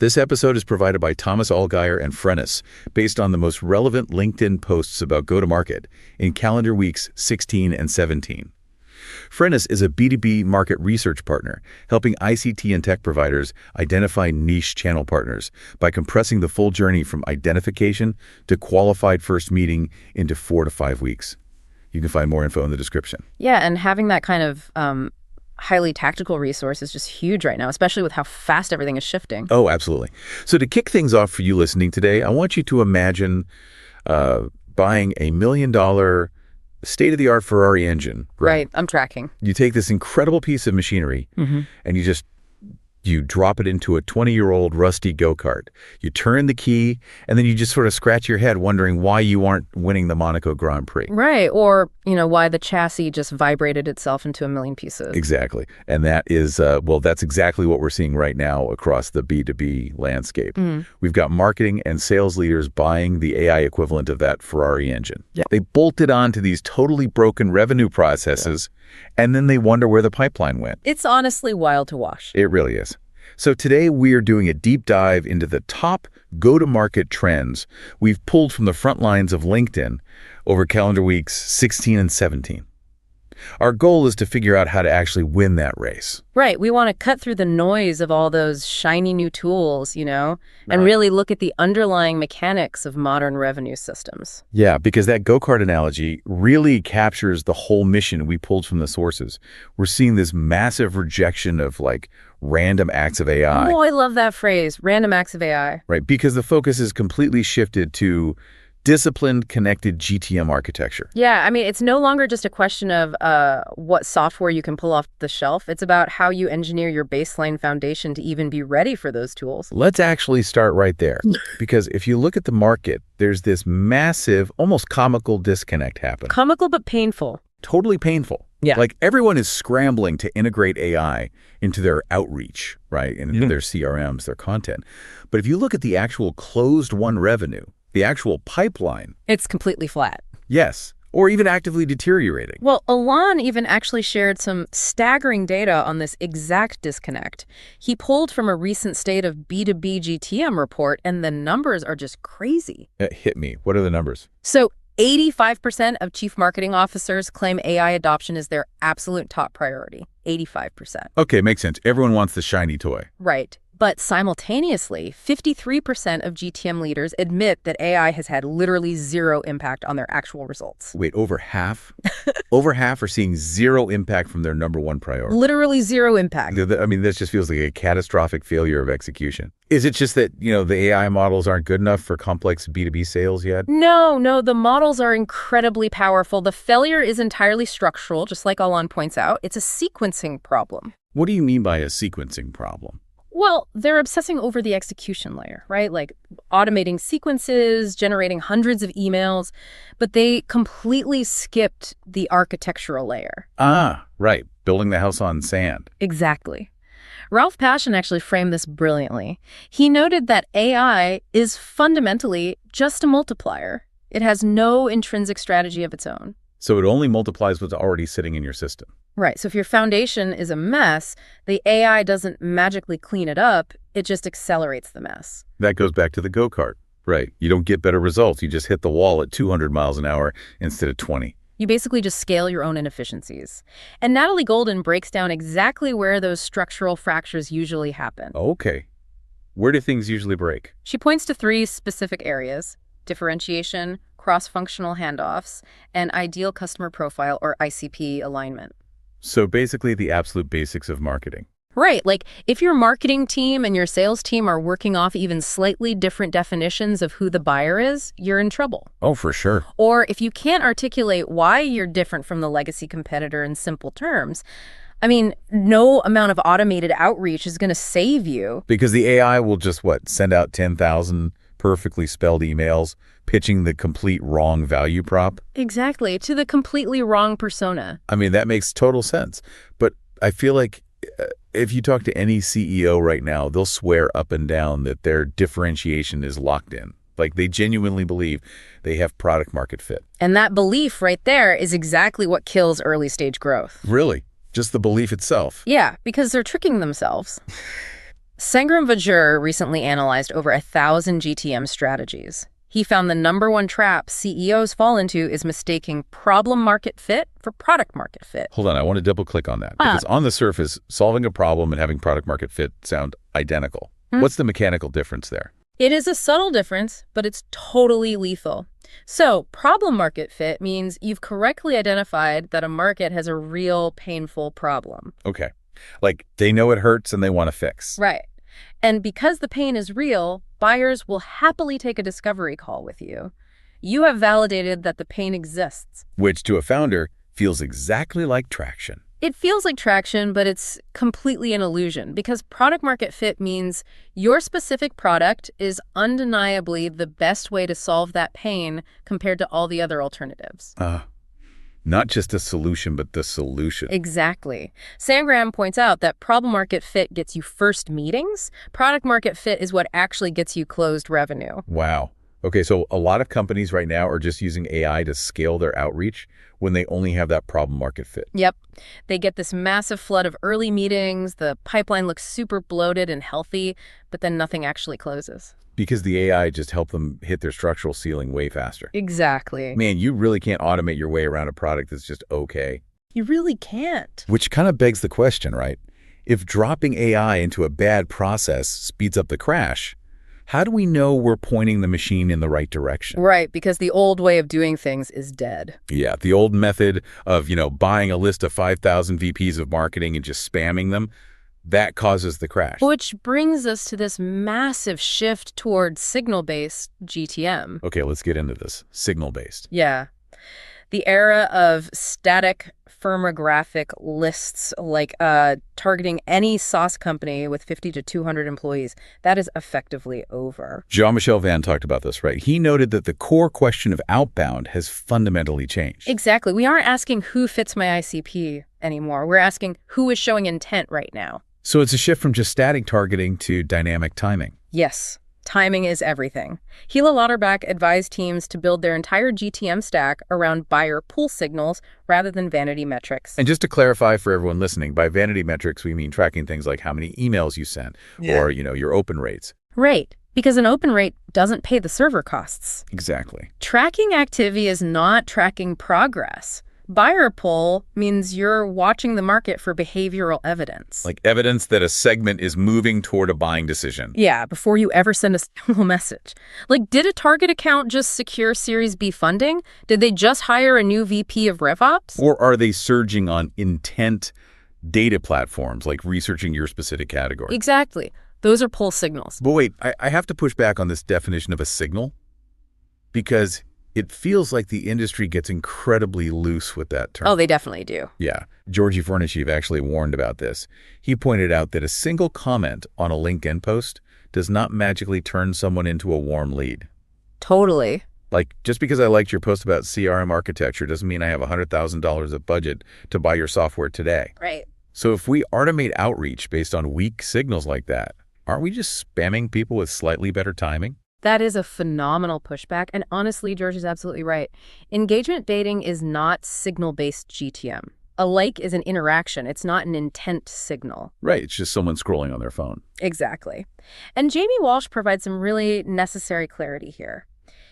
This episode is provided by Thomas Allgaier and Frennis, based on the most relevant LinkedIn posts about go-to-market in calendar weeks 16 and 17. Frennis is a B2B market research partner, helping ICT and tech providers identify niche channel partners by compressing the full journey from identification to qualified first meeting into 4 to 5 weeks. You can find more info in the description. Yeah, and having that kind of highly tactical resource is just huge right now, especially with how fast everything is shifting. Oh, absolutely. So to kick things off for you listening today, I want you to imagine buying $1 million state-of-the-art Ferrari engine. Right, I'm tracking. You take this incredible piece of machinery and you drop it into a 20-year-old rusty go-kart. You turn the key, and then you just sort of scratch your head wondering why you aren't winning the Monaco Grand Prix. Right, or, why the chassis just vibrated itself into a million pieces. Exactly. And that is, that's exactly what we're seeing right now across the B2B landscape. We've got marketing and sales leaders buying the AI equivalent of that Ferrari engine. Yeah. They bolted on to these totally broken revenue processes, and then they wonder where the pipeline went. It's honestly wild to watch. It really is. So today we are doing a deep dive into the top go-to-market trends we've pulled from the front lines of LinkedIn over calendar weeks 16 and 17. Our goal is to figure out how to actually win that race. Right. We want to cut through the noise of all those shiny new tools, and really look at the underlying mechanics of modern revenue systems. Yeah, because that go-kart analogy really captures the whole mission we pulled from the sources. We're seeing this massive rejection of random acts of AI. Oh, I love that phrase, random acts of AI. Right, because the focus is completely shifted to disciplined, connected GTM architecture. Yeah, it's no longer just a question of what software you can pull off the shelf. It's about how you engineer your baseline foundation to even be ready for those tools. Let's actually start right there. Because if you look at the market, there's this massive, almost comical disconnect happening. Comical but painful. Totally painful. Yeah. Everyone is scrambling to integrate AI into their outreach, right? And into their CRMs, their content. But if you look at the actual closed-won revenue, the actual pipeline, it's completely flat. Yes, or even actively deteriorating. Well, Alon even actually shared some staggering data on this exact disconnect. He pulled from a recent State of B2B GTM report, and the numbers are just crazy. Hit me. What are the numbers? So 85% of chief marketing officers claim AI adoption is their absolute top priority. 85%. Okay, makes sense. Everyone wants the shiny toy. Right. But simultaneously, 53% of GTM leaders admit that AI has had literally zero impact on their actual results. Wait, over half? Over half are seeing zero impact from their number one priority. Literally zero impact. This just feels like a catastrophic failure of execution. Is it just that, the AI models aren't good enough for complex B2B sales yet? No, the models are incredibly powerful. The failure is entirely structural, just like Alon points out. It's a sequencing problem. What do you mean by a sequencing problem? Well, they're obsessing over the execution layer, right? Automating sequences, generating hundreds of emails, but they completely skipped the architectural layer. Ah, right. Building the house on sand. Exactly. Ralph Passion actually framed this brilliantly. He noted that AI is fundamentally just a multiplier. It has no intrinsic strategy of its own. So it only multiplies what's already sitting in your system. Right. So if your foundation is a mess, the AI doesn't magically clean it up. It just accelerates the mess. That goes back to the go-kart. Right. You don't get better results. You just hit the wall at 200 miles an hour instead of 20. You basically just scale your own inefficiencies. And Natalie Golden breaks down exactly where those structural fractures usually happen. Okay. Where do things usually break? She points to 3 specific areas: differentiation, cross-functional handoffs, and ideal customer profile or ICP alignment. So basically the absolute basics of marketing. Right. If your marketing team and your sales team are working off even slightly different definitions of who the buyer is, you're in trouble. Oh, for sure. Or if you can't articulate why you're different from the legacy competitor in simple terms, no amount of automated outreach is going to save you. Because the AI will just, send out 10,000 perfectly spelled emails pitching the complete wrong value prop? Exactly, to the completely wrong persona. That makes total sense. But I feel like if you talk to any CEO right now, they'll swear up and down that their differentiation is locked in. They genuinely believe they have product market fit. And that belief right there is exactly what kills early stage growth. Really? Just the belief itself? Yeah, because they're tricking themselves. Sangram Vajur recently analyzed over 1,000 GTM strategies. He found the #1 trap CEOs fall into is mistaking problem market fit for product market fit. Hold on, I want to double click on that. Because on the surface, solving a problem and having product market fit sound identical. What's the mechanical difference there? It is a subtle difference, but it's totally lethal. So, problem market fit means you've correctly identified that a market has a real painful problem. Okay. Like, they know it hurts and they want to fix. Right. And because the pain is real, buyers will happily take a discovery call with you. You have validated that the pain exists. Which, to a founder, feels exactly like traction. It feels like traction, but it's completely an illusion because product market fit means your specific product is undeniably the best way to solve that pain compared to all the other alternatives. Not just a solution, but the solution. Exactly. Sangram points out that problem market fit gets you first meetings. Product market fit is what actually gets you closed revenue. Wow. Okay, so a lot of companies right now are just using AI to scale their outreach when they only have that problem market fit. Yep. They get this massive flood of early meetings, the pipeline looks super bloated and healthy, but then nothing actually closes. Because the AI just helped them hit their structural ceiling way faster. Exactly. Man, you really can't automate your way around a product that's just okay. You really can't. Which kind of begs the question, right? If dropping AI into a bad process speeds up the crash, how do we know we're pointing the machine in the right direction? Right, because the old way of doing things is dead. Yeah, the old method of, buying a list of 5,000 VPs of marketing and just spamming them, that causes the crash. Which brings us to this massive shift towards signal-based GTM. Okay, let's get into this. Signal-based. Yeah. The era of static firmographic lists, like targeting any SaaS company with 50 to 200 employees, that is effectively over. Jean-Michel Van talked about this, right? He noted that the core question of outbound has fundamentally changed. Exactly. We aren't asking who fits my ICP anymore. We're asking who is showing intent right now. So it's a shift from just static targeting to dynamic timing. Yes. Timing is everything. Gila Lauterbach advised teams to build their entire GTM stack around buyer pull signals rather than vanity metrics. And just to clarify for everyone listening, by vanity metrics, we mean tracking things like how many emails you sent or, your open rates. Right. Because an open rate doesn't pay the server costs. Exactly. Tracking activity is not tracking progress. Buyer pull means you're watching the market for behavioral evidence. Like evidence that a segment is moving toward a buying decision. Yeah, before you ever send a single message. Like, did a target account just secure Series B funding? Did they just hire a new VP of RevOps? Or are they surging on intent data platforms, like researching your specific category? Exactly. Those are pull signals. But wait, I have to push back on this definition of a signal because it feels like the industry gets incredibly loose with that term. Oh, they definitely do. Yeah. Georgi Fornishev actually warned about this. He pointed out that a single comment on a LinkedIn post does not magically turn someone into a warm lead. Totally. Like, just because I liked your post about CRM architecture doesn't mean I have $100,000 of budget to buy your software today. Right. So if we automate outreach based on weak signals like that, aren't we just spamming people with slightly better timing? That is a phenomenal pushback, and honestly, George is absolutely right. Engagement baiting is not signal-based GTM. A like is an interaction. It's not an intent signal. Right. It's just someone scrolling on their phone. Exactly. And Jamie Walsh provides some really necessary clarity here.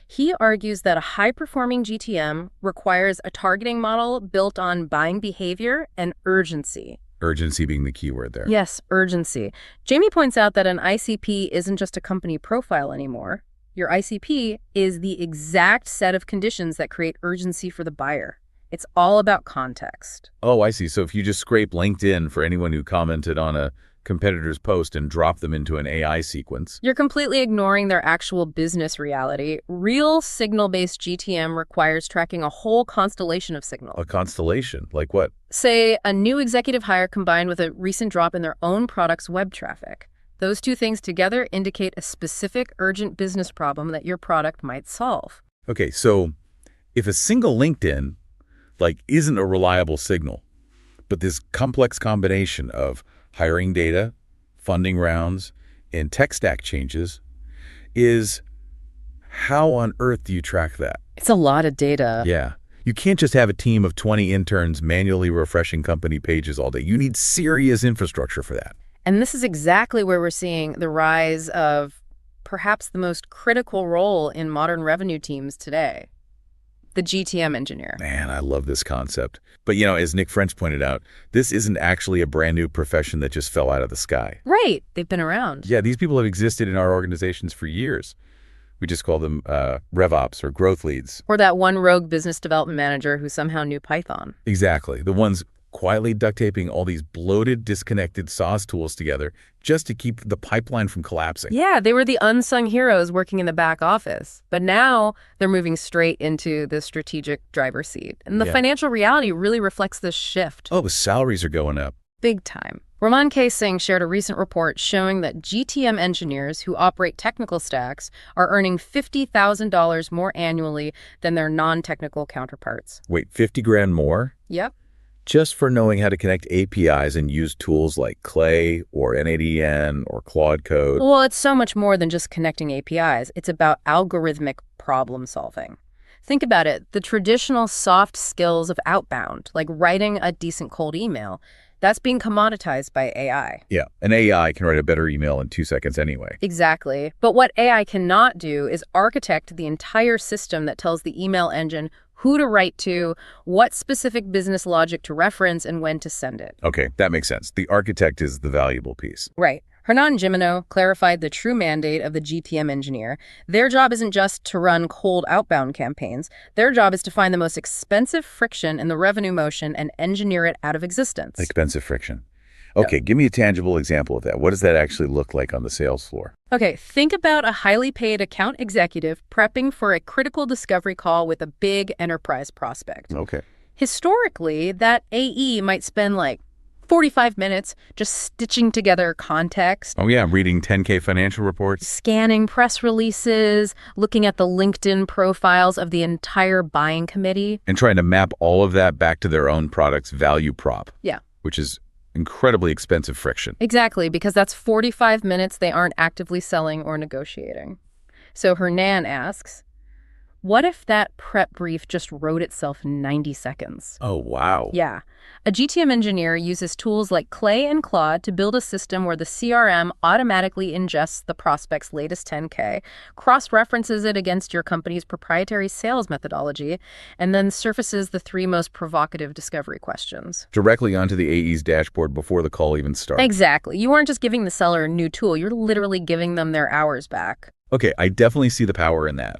He argues that a high-performing GTM requires a targeting model built on buying behavior and urgency. Urgency being the key word there. Yes, urgency. Jamie points out that an ICP isn't just a company profile anymore. Your ICP is the exact set of conditions that create urgency for the buyer. It's all about context. Oh, I see. So if you just scrape LinkedIn for anyone who commented on a competitor's post and drop them into an AI sequence, you're completely ignoring their actual business reality. Real signal-based GTM requires tracking a whole constellation of signals. a constellation, like what? Say, a new executive hire combined with a recent drop in their own product's web traffic. Those two things together indicate a specific urgent business problem that your product might solve. Okay, so if a single LinkedIn, isn't a reliable signal, but this complex combination of hiring data, funding rounds, and tech stack changes is, how on earth do you track that? It's a lot of data. Yeah. You can't just have a team of 20 interns manually refreshing company pages all day. You need serious infrastructure for that. And this is exactly where we're seeing the rise of perhaps the most critical role in modern revenue teams today, the GTM engineer. Man, I love this concept. But, as Nick French pointed out, this isn't actually a brand new profession that just fell out of the sky. Right. They've been around. Yeah, these people have existed in our organizations for years. We just call them RevOps or growth leads. Or that one rogue business development manager who somehow knew Python. Exactly. The ones quietly duct taping all these bloated, disconnected SaaS tools together just to keep the pipeline from collapsing. Yeah, they were the unsung heroes working in the back office. But now they're moving straight into the strategic driver's seat. And the financial reality really reflects this shift. Oh, the salaries are going up. Big time. Raman K. Singh shared a recent report showing that GTM engineers who operate technical stacks are earning $50,000 more annually than their non-technical counterparts. Wait, 50 grand more? Yep. Just for knowing how to connect APIs and use tools like Clay or N8N or Claude code. Well, it's so much more than just connecting APIs. It's about algorithmic problem solving. Think about it. The traditional soft skills of outbound, like writing a decent cold email, that's being commoditized by AI. Yeah, an AI can write a better email in 2 seconds anyway. Exactly. But what AI cannot do is architect the entire system that tells the email engine who to write to, what specific business logic to reference, and when to send it. Okay, that makes sense. The architect is the valuable piece. Right. Hernan Gimeno clarified the true mandate of the GTM engineer. Their job isn't just to run cold outbound campaigns. Their job is to find the most expensive friction in the revenue motion and engineer it out of existence. Expensive friction. Okay, give me a tangible example of that. What does that actually look like on the sales floor? Okay, think about a highly paid account executive prepping for a critical discovery call with a big enterprise prospect. Okay. Historically, that AE might spend 45 minutes just stitching together context. Oh yeah, reading 10K financial reports. Scanning press releases, looking at the LinkedIn profiles of the entire buying committee. And trying to map all of that back to their own product's value prop. Yeah. Which is incredibly expensive friction. Exactly, because that's 45 minutes they aren't actively selling or negotiating. So Hernan asks, what if that prep brief just wrote itself in 90 seconds? Oh, wow. Yeah. A GTM engineer uses tools like Clay and Claude to build a system where the CRM automatically ingests the prospect's latest 10K, cross-references it against your company's proprietary sales methodology, and then surfaces the 3 most provocative discovery questions. Directly onto the AE's dashboard before the call even starts. Exactly. You aren't just giving the seller a new tool. You're literally giving them their hours back. Okay, I definitely see the power in that.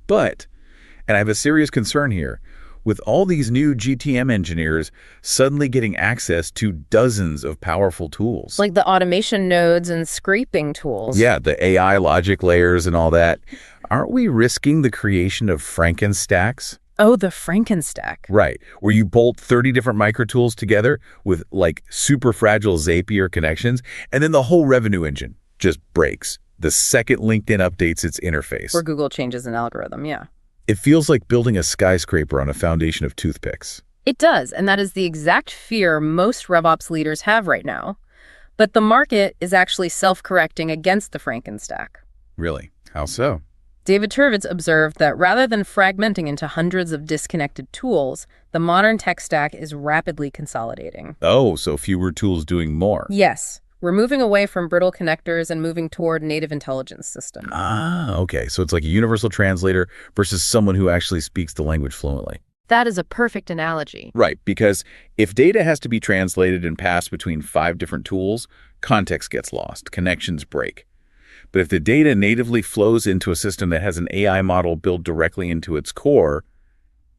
But, and I have a serious concern here, with all these new GTM engineers suddenly getting access to dozens of powerful tools. Like the automation nodes and scraping tools. Yeah, the AI logic layers and all that. Aren't we risking the creation of Frankenstacks? Oh, the Frankenstack. Right, where you bolt 30 different micro tools together with super fragile Zapier connections, and then the whole revenue engine just breaks the second LinkedIn updates its interface. Or Google changes an algorithm, yeah. It feels like building a skyscraper on a foundation of toothpicks. It does, and that is the exact fear most RevOps leaders have right now. But the market is actually self-correcting against the Frankenstack. Really? How so? David Turvitz observed that rather than fragmenting into hundreds of disconnected tools, the modern tech stack is rapidly consolidating. Oh, so fewer tools doing more. Yes. We're moving away from brittle connectors and moving toward native intelligence systems. Ah, okay. So it's like a universal translator versus someone who actually speaks the language fluently. That is a perfect analogy. Right, because if data has to be translated and passed between 5 different tools, context gets lost, connections break. But if the data natively flows into a system that has an AI model built directly into its core,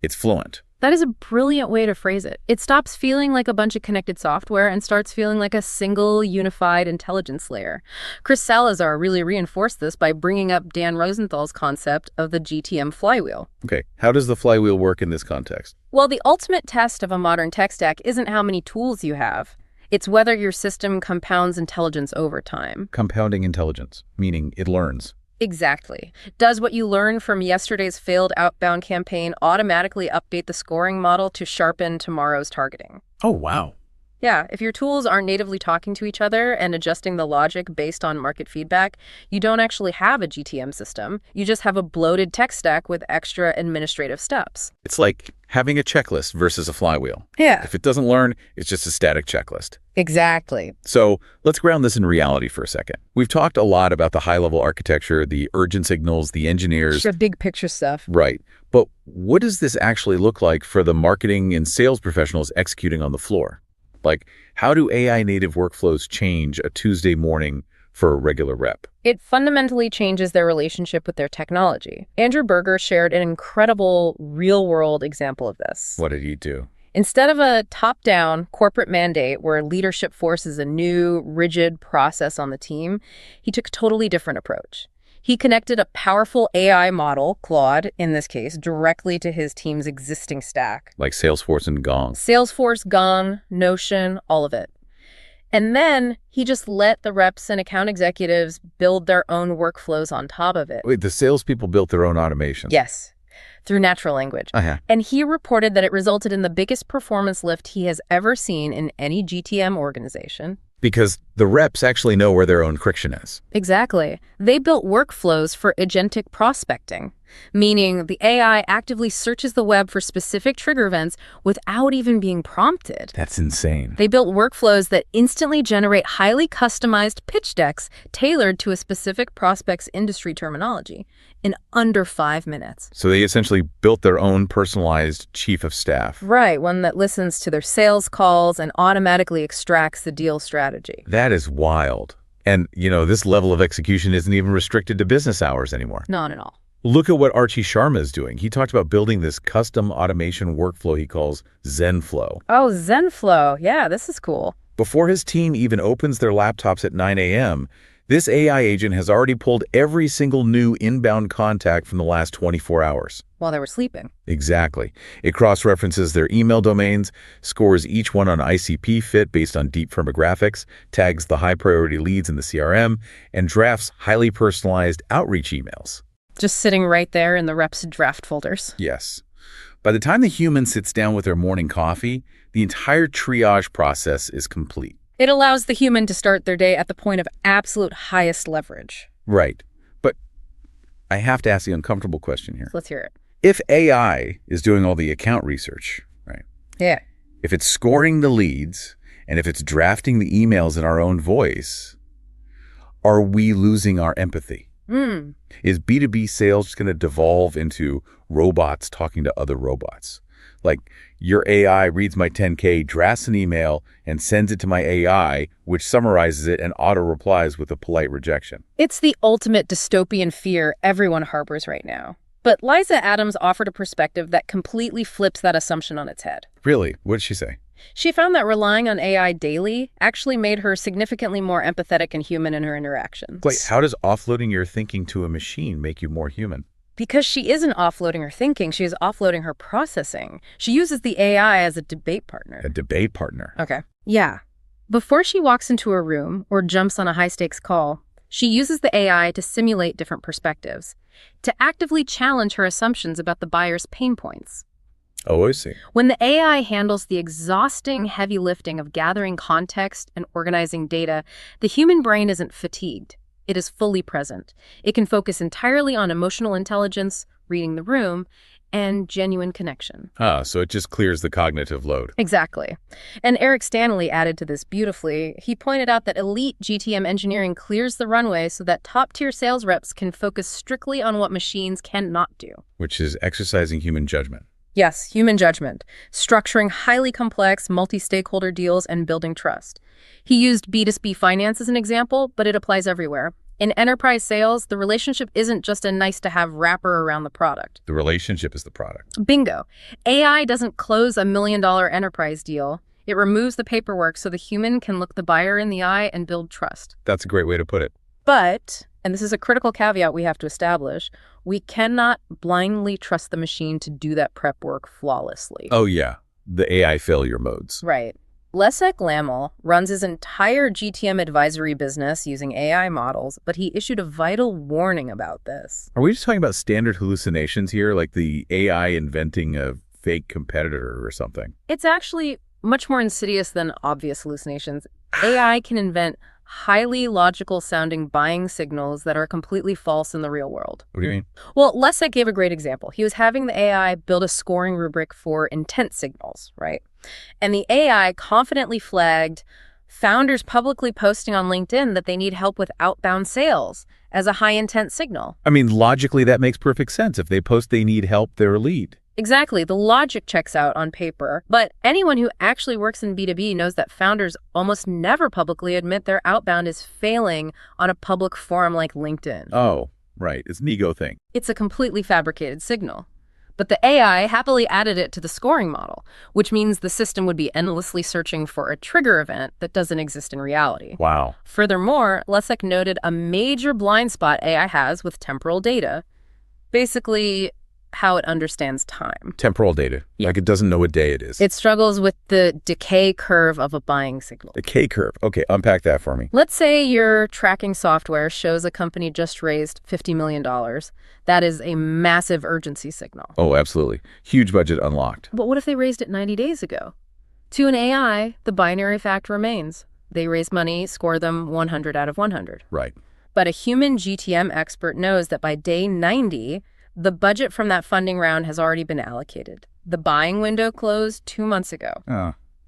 it's fluent. That is a brilliant way to phrase it. It stops feeling like a bunch of connected software and starts feeling like a single, unified intelligence layer. Chris Salazar really reinforced this by bringing up Dan Rosenthal's concept of the GTM flywheel. Okay, how does the flywheel work in this context? Well, the ultimate test of a modern tech stack isn't how many tools you have. It's whether your system compounds intelligence over time. Compounding intelligence, meaning it learns. Exactly. Does what you learned from yesterday's failed outbound campaign automatically update the scoring model to sharpen tomorrow's targeting? Oh, wow. Yeah, if your tools aren't natively talking to each other and adjusting the logic based on market feedback, you don't actually have a GTM system. You just have a bloated tech stack with extra administrative steps. It's like having a checklist versus a flywheel. Yeah. If it doesn't learn, it's just a static checklist. Exactly. So let's ground this in reality for a second. We've talked a lot about the high-level architecture, the urgent signals, the engineers. Sure, big picture stuff. Right. But what does this actually look like for the marketing and sales professionals executing on the floor? Like, how do AI native workflows change a Tuesday morning for a regular rep? It fundamentally changes their relationship with their technology. Andrew Berger shared an incredible real-world example of this. What did he do? Instead of a top-down corporate mandate where leadership forces a new, rigid process on the team, he took a totally different approach. He connected a powerful AI model, Claude in this case, directly to his team's existing stack. Like Salesforce and Gong. Salesforce, Gong, Notion, all of it. And then he just let the reps and account executives build their own workflows on top of it. Wait, the salespeople built their own automation? Yes, through natural language. And he reported that it resulted in the biggest performance lift he has ever seen in any GTM organization. Because the reps actually know where their own friction is. Exactly. They built workflows for agentic prospecting, meaning the AI actively searches the web for specific trigger events without even being prompted. That's insane. They built workflows that instantly generate highly customized pitch decks tailored to a specific prospect's industry terminology in under 5 minutes. So they essentially built their own personalized chief of staff. Right, one that listens to their sales calls and automatically extracts the deal strategy. That is wild. And, this level of execution isn't even restricted to business hours anymore. Not at all. Look at what Archie Sharma is doing. He talked about building this custom automation workflow he calls ZenFlow. Oh, ZenFlow. Yeah, this is cool. Before his team even opens their laptops at 9 a.m., this AI agent has already pulled every single new inbound contact from the last 24 hours. While they were sleeping. Exactly. It cross-references their email domains, scores each one on ICP fit based on deep firmographics, tags the high-priority leads in the CRM, and drafts highly personalized outreach emails. Just sitting right there in the reps' draft folders. Yes. By the time the human sits down with their morning coffee, the entire triage process is complete. It allows the human to start their day at the point of absolute highest leverage. Right. But I have to ask the uncomfortable question here. Let's hear it. If AI is doing all the account research, right? Yeah. If it's scoring the leads, and if it's drafting the emails in our own voice, are we losing our empathy? Is B2B sales just going to devolve into robots talking to other robots? Like, your AI reads my 10K, drafts an email, and sends it to my AI, which summarizes it and auto-replies with a polite rejection. It's the ultimate dystopian fear everyone harbors right now. But Liza Adams offered a perspective that completely flips that assumption on its head. Really? What did she say? She found that relying on AI daily actually made her significantly more empathetic and human in her interactions. Wait, how does offloading your thinking to a machine make you more human? Because she isn't offloading her thinking, she is offloading her processing. She uses the AI as a debate partner. A debate partner? Okay. Yeah. Before she walks into a room or jumps on a high-stakes call, she uses the AI to simulate different perspectives, to actively challenge her assumptions about the buyer's pain points. Oh, I see. When the AI handles the exhausting heavy lifting of gathering context and organizing data, the human brain isn't fatigued. It is fully present. It can focus entirely on emotional intelligence, reading the room, and genuine connection. So it just clears the cognitive load. Exactly. And Eric Stanley added to this beautifully. He pointed out that elite GTM engineering clears the runway so that top-tier sales reps can focus strictly on what machines cannot do. Which is exercising human judgment. Yes, human judgment, structuring highly complex multi-stakeholder deals and building trust. He used B2B finance as an example, but it applies everywhere. In enterprise sales, the relationship isn't just a nice-to-have wrapper around the product. The relationship is the product. Bingo. AI doesn't close $1 million enterprise deal. It removes the paperwork so the human can look the buyer in the eye and build trust. That's a great way to put it. But, and this is a critical caveat we have to establish, we cannot blindly trust the machine to do that prep work flawlessly. Oh, yeah. The AI failure modes. Right. Leszek Lamel runs his entire GTM advisory business using AI models, but he issued a vital warning about this. Are we just talking about standard hallucinations here, like the AI inventing a fake competitor or something? It's actually much more insidious than obvious hallucinations. AI can invent highly logical-sounding buying signals that are completely false in the real world. What do you mean? Well, Lessig gave a great example. He was having the AI build a scoring rubric for intent signals, right? And the AI confidently flagged founders publicly posting on LinkedIn that they need help with outbound sales as a high-intent signal. I mean, logically, that makes perfect sense. If they post they need help, they're a lead. Exactly. The logic checks out on paper, but anyone who actually works in B2B knows that founders almost never publicly admit their outbound is failing on a public forum like LinkedIn. Oh, right. It's an ego thing. It's a completely fabricated signal. But the AI happily added it to the scoring model, which means the system would be endlessly searching for a trigger event that doesn't exist in reality. Wow. Furthermore, Lessig noted a major blind spot AI has with temporal data. Basically, how it understands time. Temporal data. Yeah. Like it doesn't know what day it is. It struggles with the decay curve of a buying signal. Decay curve. Okay, unpack that for me. Let's say your tracking software shows a company just raised $50 million. That is a massive urgency signal. Oh, absolutely. Huge budget unlocked. But what if they raised it 90 days ago? To an AI, the binary fact remains. They raise money, score them 100 out of 100. Right. But a human GTM expert knows that by day 90, the budget from that funding round has already been allocated. The buying window closed 2 months ago.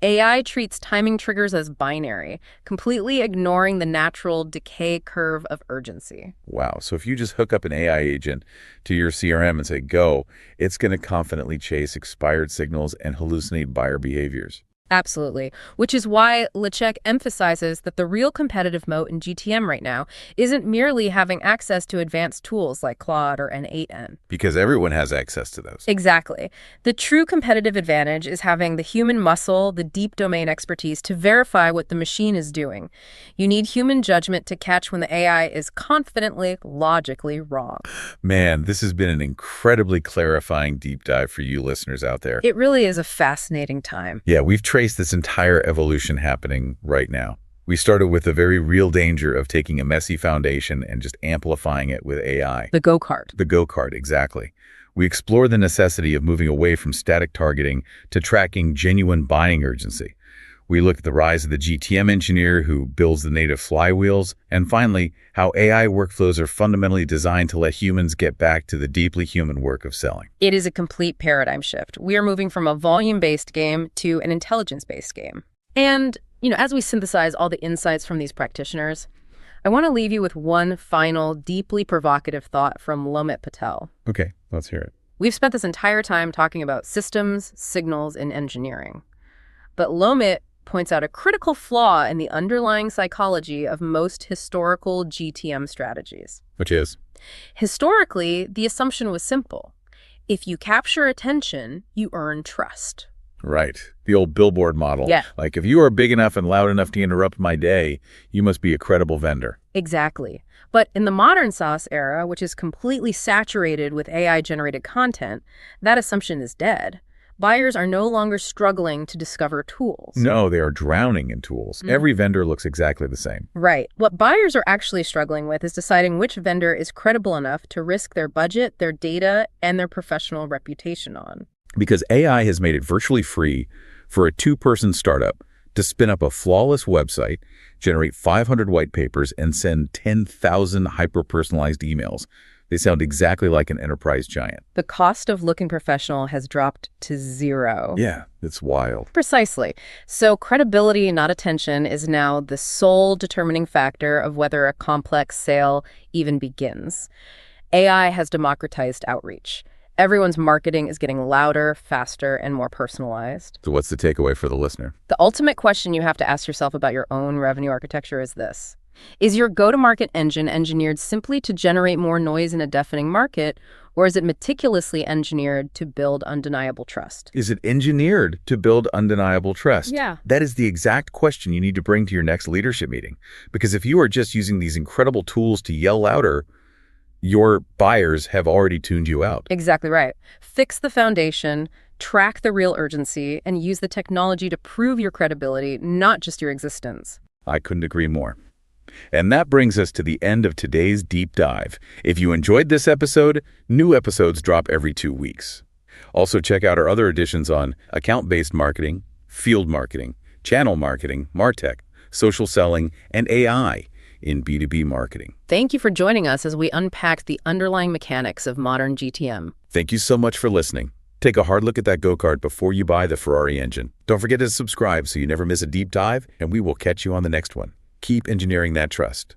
AI treats timing triggers as binary, completely ignoring the natural decay curve of urgency. Wow. So if you just hook up an AI agent to your CRM and say, go, it's going to confidently chase expired signals and hallucinate buyer behaviors. Absolutely. Which is why Lessig emphasizes that the real competitive moat in GTM right now isn't merely having access to advanced tools like Claude or N8N. Because everyone has access to those. Exactly. The true competitive advantage is having the human muscle, the deep domain expertise to verify what the machine is doing. You need human judgment to catch when the AI is confidently, logically wrong. Man, this has been an incredibly clarifying deep dive for you listeners out there. It really is a fascinating time. Yeah, we've traced this entire evolution happening right now. We started with the very real danger of taking a messy foundation and just amplifying it with AI. The go-kart. The go-kart, exactly. We explored the necessity of moving away from static targeting to tracking genuine buying urgency. We looked at the rise of the GTM engineer who builds the native flywheels, and finally, how AI workflows are fundamentally designed to let humans get back to the deeply human work of selling. It is a complete paradigm shift. We are moving from a volume-based game to an intelligence-based game. And, as we synthesize all the insights from these practitioners, I want to leave you with one final, deeply provocative thought from Lomit Patel. Okay, let's hear it. We've spent this entire time talking about systems, signals, and engineering. But Lomit points out a critical flaw in the underlying psychology of most historical GTM strategies. Which is? Historically, the assumption was simple. If you capture attention, you earn trust. Right. The old billboard model. Yeah. Like, if you are big enough and loud enough to interrupt my day, you must be a credible vendor. Exactly. But in the modern SaaS era, which is completely saturated with AI-generated content, that assumption is dead. Buyers are no longer struggling to discover tools. No, they are drowning in tools. Every vendor looks exactly the same. Right. What buyers are actually struggling with is deciding which vendor is credible enough to risk their budget, their data, and their professional reputation on. Because AI has made it virtually free for a two-person startup to spin up a flawless website, generate 500 white papers, and send 10,000 hyper-personalized emails. They sound exactly like an enterprise giant. The cost of looking professional has dropped to zero. Yeah, it's wild. Precisely. So credibility, not attention, is now the sole determining factor of whether a complex sale even begins. AI has democratized outreach. Everyone's marketing is getting louder, faster, and more personalized. So what's the takeaway for the listener? The ultimate question you have to ask yourself about your own revenue architecture is this. Is your go-to-market engine engineered simply to generate more noise in a deafening market, or is it meticulously engineered to build undeniable trust? Is it engineered to build undeniable trust? Yeah. That is the exact question you need to bring to your next leadership meeting. Because if you are just using these incredible tools to yell louder, your buyers have already tuned you out. Exactly right. Fix the foundation, track the real urgency, and use the technology to prove your credibility, not just your existence. I couldn't agree more. And that brings us to the end of today's deep dive. If you enjoyed this episode, new episodes drop every 2 weeks. Also check out our other editions on account-based marketing, field marketing, channel marketing, MarTech, social selling, and AI in B2B marketing. Thank you for joining us as we unpack the underlying mechanics of modern GTM. Thank you so much for listening. Take a hard look at that go-kart before you buy the Ferrari engine. Don't forget to subscribe so you never miss a deep dive, and we will catch you on the next one. Keep engineering that trust.